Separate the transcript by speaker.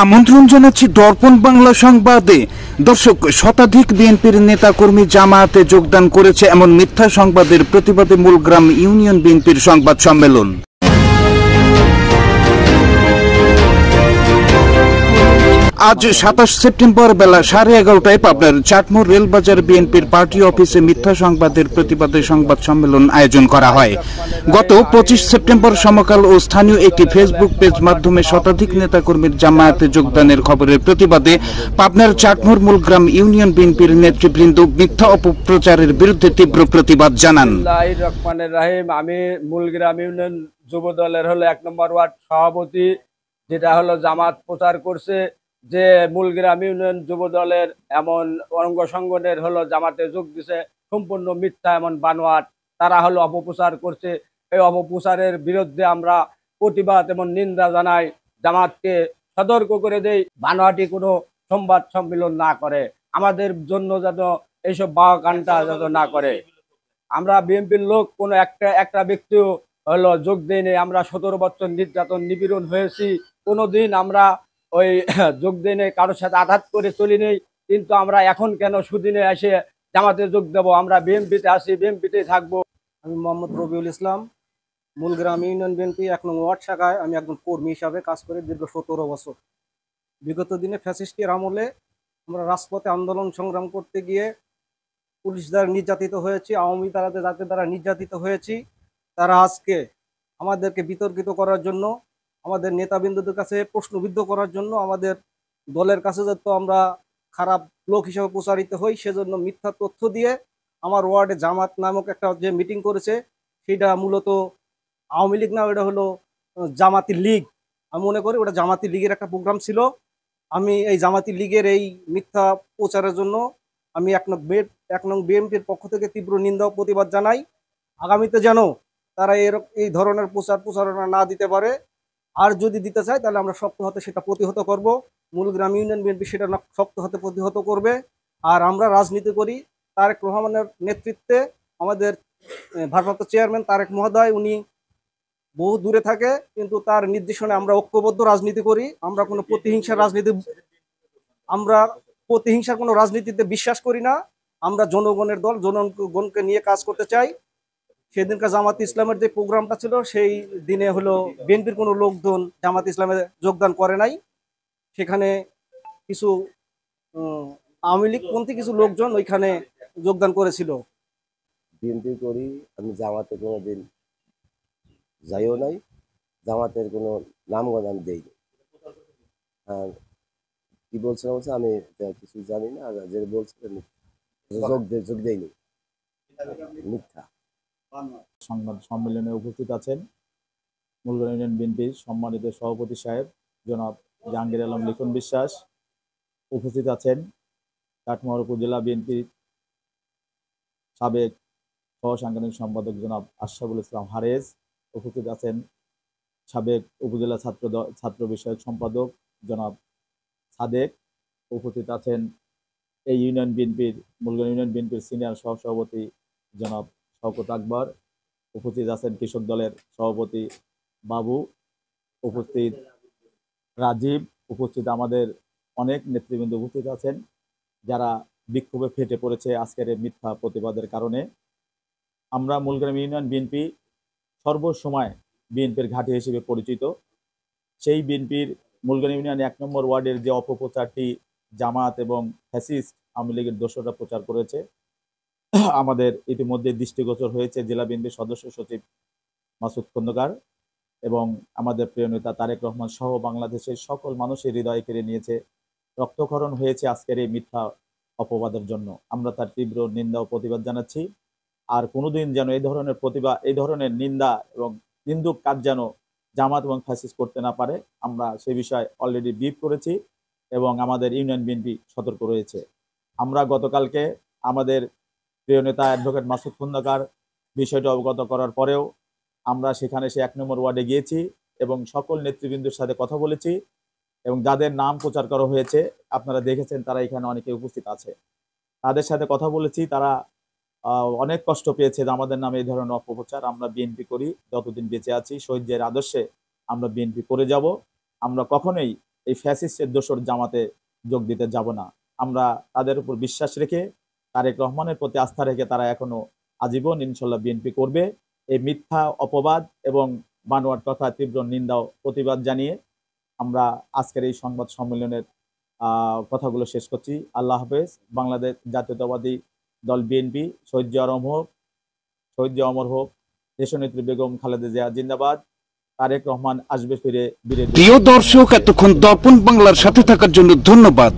Speaker 1: আমন্ত্রণ জানাচ্ছি দর্পণ বাংলা সংবাদে। দর্শক, শতাধিক বিএনপির নেতাকর্মী জামায়াতে যোগদান করেছে এমন মিথ্যা সংবাদের প্রতিবাদে মূলগ্রাম ইউনিয়ন বিএনপির সংবাদ সম্মেলন। আজ 27 সেপ্টেম্বর বেলা 11:30টায় পাবনার চাটমোড় রেলবাজার বিএনপির পার্টি অফিসে মিথ্যা সংবাদের প্রতিবাদে সংবাদ সম্মেলন আয়োজন করা হয়। গত 25 সেপ্টেম্বর সমকাল ও স্থানীয় একটি ফেসবুক পেজ মাধ্যমে শতাধিক নেতাকর্মীর জামায়াতে যোগদানের খবরের প্রতিবাদে পাবনার চাটমোড় মূলগ্রাম ইউনিয়ন বিএনপির নেতৃবৃন্দ মিথ্যা অপপ্রচারের বিরুদ্ধে তীব্র প্রতিবাদ জানান।
Speaker 2: আমি মূলগ্রাম ইউনিয়ন যুব দলের হলো 1 নম্বর ওয়ার্ড সভাপতি, যেটা হলো জামাত প্রচার করছে যে মূলগ্রাম ইউনিয়ন যুব দলের এমন অঙ্গ সংগঠনের হলো জামাতে যোগ দিছে, সম্পূর্ণ মিথ্যা, এমন বানোয়াট তারা হলো অপপ্রচার করছে। এই অপপ্রচারের বিরুদ্ধে আমরা প্রতিবাদ এবং নিন্দা জানাই। জামাতকে সতর্ক করে দেই, বানোয়াটি কোনো সংবাদ সম্মেলন না করে, আমাদের জন্য যেন এইসব বাওয়াকান্ডা যেন না করে। আমরা বিএনপির লোক কোনো একটা ব্যক্তিও হলো যোগ দেয়নি। আমরা 17 বছর নির্যাতন নিপীড়ন হয়েছি, কোনোদিন আমরা ওই যোগ দিনে কারোর সাথে আঘাত করে চলি নেই। কিন্তু আমরা এখন কেন সুদিনে এসে জামাতে যোগ দেব? আমরা বিএনপিতে আসি, বিএনপিতেই থাকবো।
Speaker 3: আমি মোহাম্মদ রবিউল ইসলাম, মূলগ্রাম ইউনিয়ন বিএনপি 1 নং ওয়ার্ড শাখায় আমি একজন কর্মী হিসাবে কাজ করি দীর্ঘ 17 বছর। বিগত দিনে ফ্যাসিস্টের আমলে আমরা রাজপথে আন্দোলন সংগ্রাম করতে গিয়ে পুলিশ দ্বারা নির্যাতিত হয়েছি, আওয়ামী যাদের দ্বারা নির্যাতিত হয়েছি। তারা আজকে আমাদেরকে বিতর্কিত করার জন্য, আমাদের নেতাবৃন্দদের কাছে প্রশ্নবিদ্ধ করার জন্য, আমাদের দলের কাছে যাতে আমরা খারাপ লোক হিসেবে প্রচারিত হই, সেজন্য মিথ্যা তথ্য দিয়ে আমার ওয়ার্ডে জামাত নামক একটা যে মিটিং করেছে, সেটা মূলত আওয়ামী লীগ না, ওটা হলো জামাতি লীগ। আমি মনে করি ওটা জামাতি লীগের একটা প্রোগ্রাম ছিল। আমি এই জামাতি লীগের এই মিথ্যা প্রচারের জন্য আমি 1 নং বিএনপির পক্ষ থেকে তীব্র নিন্দা ও প্রতিবাদ জানাই। আগামীতে যেন তারা এই ধরনের প্রচারণা না দিতে পারে, আর যদি দিতে চায় তাহলে আমরা শক্ত হাতে সেটা প্রতিহত করব। মূলগ্রাম ইউনিয়ন বিএনপি সেটা শক্ত হাতে প্রতিহত করবে। আর আমরা রাজনীতি করি তারেক রহমানের নেতৃত্বে। আমাদের ভারপ্রাপ্ত চেয়ারম্যান তারেক মহোদয়, উনি বহু দূরে থাকে, কিন্তু তার নির্দেশনায় আমরা ঐক্যবদ্ধ রাজনীতি করি। আমরা কোনো প্রতিহিংসার কোনো রাজনীতিতে বিশ্বাস করি না। আমরা জনগণের দল, জনগণকে নিয়ে কাজ করতে চাই। সেদিনকার জামাত ইসলামের যে প্রোগ্রামটা ছিল, সেই দিনে হলো বিএনপির কোনো লোকজন জামাত ইসলামে যোগদান করে নাই। সেখানে কিছু আওয়ামী লীগপন্থী কিছু লোকজন ওইখানে যোগদান করেছিল।
Speaker 4: বিএনপি করি, আমি জামাতে কোনোদিন যাইও নাই, জামাতের কোনো নামগন্ধ আমি দেইনি। আর কি বলছিলাম বলছে আমি কিছু জানি না, যে বলছিলেন যোগ দেইনি, মিথ্যা।
Speaker 5: সংবাদ সম্মেলনে উপস্থিত আছেন মূলগ্রাম ইউনিয়ন বিএনপির সম্মানিত সভাপতি সাহেব জনাব জাহাঙ্গীর আলম লিখন বিশ্বাস। উপস্থিত আছেন চাটমোড় উপজেলা বিএনপির সাবেক সহসাংগঠনিক সম্পাদক জনাব আশরাফুল ইসলাম হারেজ। উপস্থিত আছেন সাবেক উপজেলা ছাত্র বিষয়ক সম্পাদক জনাব সাদেক। উপস্থিত আছেন এই ইউনিয়ন বিএনপির মূলগ্রাম ইউনিয়ন বিএনপির সিনিয়র সহসভাপতি জনাব শওকত আকবর। উপস্থিত আছেন কৃষক দলের সভাপতি বাবু, উপস্থিত রাজীব, উপস্থিত আমাদের অনেক নেতৃবৃন্দ উপস্থিত আছেন, যারা বিক্ষোভে ফেটে পড়েছে আজকের এই মিথ্যা প্রতিবাদের কারণে। আমরা মূলগ্রাম ইউনিয়ন বিএনপি সর্বসময় বিএনপির ঘাঁটি হিসেবে পরিচিত। সেই বিএনপির মূলগ্রাম ইউনিয়ন 1 নম্বর ওয়ার্ডের যে অপপ্রচারটি জামাত এবং ফ্যাসিস্ট আওয়ামী লীগের দোসররা প্রচার করেছে, আমাদের ইতিমধ্যে দৃষ্টিগোচর হয়েছে জেলা বিএনপির সদস্য সচিব মাসুদ খন্দকার এবং আমাদের প্রিয় নেতা তারেক রহমান সহ বাংলাদেশের সকল মানুষের হৃদয় কেড়ে নিয়েছে, রক্তক্ষরণ হয়েছে আজকের এই মিথ্যা অপবাদের জন্য। আমরা তার তীব্র নিন্দা ও প্রতিবাদ জানাচ্ছি। আর কোনোদিন যেন এই ধরনের নিন্দা এবং নিন্দুক কাজ যেন জামাত এবং ফ্যাসিস্ট করতে না পারে, আমরা সে বিষয়ে অলরেডি ব্রিফ করেছি এবং আমাদের ইউনিয়ন বিএনপি সতর্ক রয়েছে। আমরা গতকালকে আমাদের প্রিয় নেতা অ্যাডভোকেট মাসুদ খন্দকার বিষয়টি অবগত করার পরেও আমরা সেখানে 1 নম্বর ওয়ার্ডে গিয়েছি এবং সকল নেতৃবৃন্দের সাথে কথা বলেছি এবং যাদের নাম প্রচার করা হয়েছে আপনারা দেখেছেন, তারা এখানে অনেকে উপস্থিত আছে, তাদের সাথে কথা বলেছি। তারা অনেক কষ্ট পেয়েছে যে আমাদের নামে এই ধরনের অপপ্রচার। আমরা বিএনপি করি, যতদিন বেঁচে আছি শহীদদের আদর্শে আমরা বিএনপি করে যাব। আমরা কখনোই এই ফ্যাসিস্টের দোসর জামাতে যোগ দিতে যাব না। আমরা তাদের উপর বিশ্বাস রেখে, তারেক রহমানের প্রতি আস্থা রেখে তারা এখনো আজীবন ইনশাল্লাহ বিএনপি করবে। এই মিথ্যা অপবাদ এবং বানোয়াট কথা তীব্র নিন্দা প্রতিবাদ জানিয়ে আমরা আজকের এই সংবাদ সম্মেলনের কথাগুলো শেষ করছি। আল্লাহ হাফেজ। বাংলাদেশ জাতীয়তাবাদী দল বিএনপি, শহীদ জিয়া অমর হোক, দেশনেত্রী বেগম খালেদা জিয়া জিন্দাবাদ। তারেক রহমান আসবে ফিরে।
Speaker 1: প্রিয় দর্শক, এতক্ষণ দর্পণ বাংলার সাথে থাকার জন্য ধন্যবাদ।